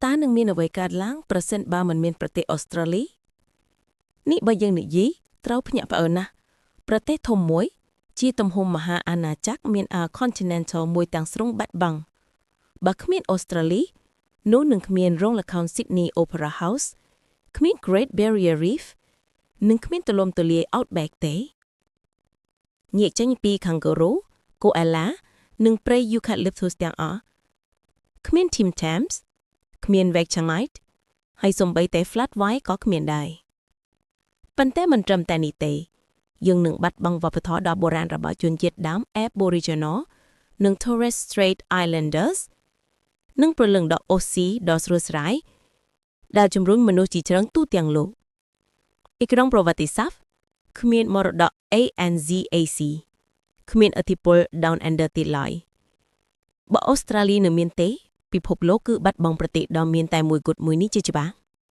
តានឹងមានអ្វីកើតឡើងប្រសិនបើមិនមានប្រទេសអូស្ត្រាលីនេះបើយើងនិយាយត្រូវភ្ញាក់ផ្អើលណាស់ប្រទេសធំមួយជាទំហំមហាអាណាចក្រមាន continental មួយទាំងស្រុងបាត់បង់បើគ្មានអូស្ត្រាលីនោះនឹងគ្មានរោងល្ខោន Sydney Opera House គ្មាន Great Barrier Reef និងគ្មានទូលំទូលាយ Outback ទេងាកចេញពី Kangaroo, Koala និងព្រៃ Eucalyptus ទាំងអស់គ្មាន Tim Tams គ្មាន Vegemite ហើយសូម្បីតែ Flat White ក៏គ្មានដែរប៉ុន្តែមិនត្រឹមតែនេះទេយើងនឹងបាត់បង់វប្បធម៌ដ៏បុរាណរបស់ជនជាតិដើម Aboriginal និង Torres Strait Islanders និងព្រលឹងដ៏អូស៊ីដ៏ស្រួលស្រាយដែលជំរុញមនុស្សជាច្រើនទូទាំងលោកអ៊ីក្រុងប្រវត្តិសាស្ត្រគ្មានមរតក ANZAC គ្មានឥទ្ធិពល Down Under ទៀតឡើយបើអូស្ត្រាលីនៅមានទេពិភពលោកគឺបាត់បង់ប្រទេសដ៏មានតែមួយគត់មួយនេះជាច្បាស់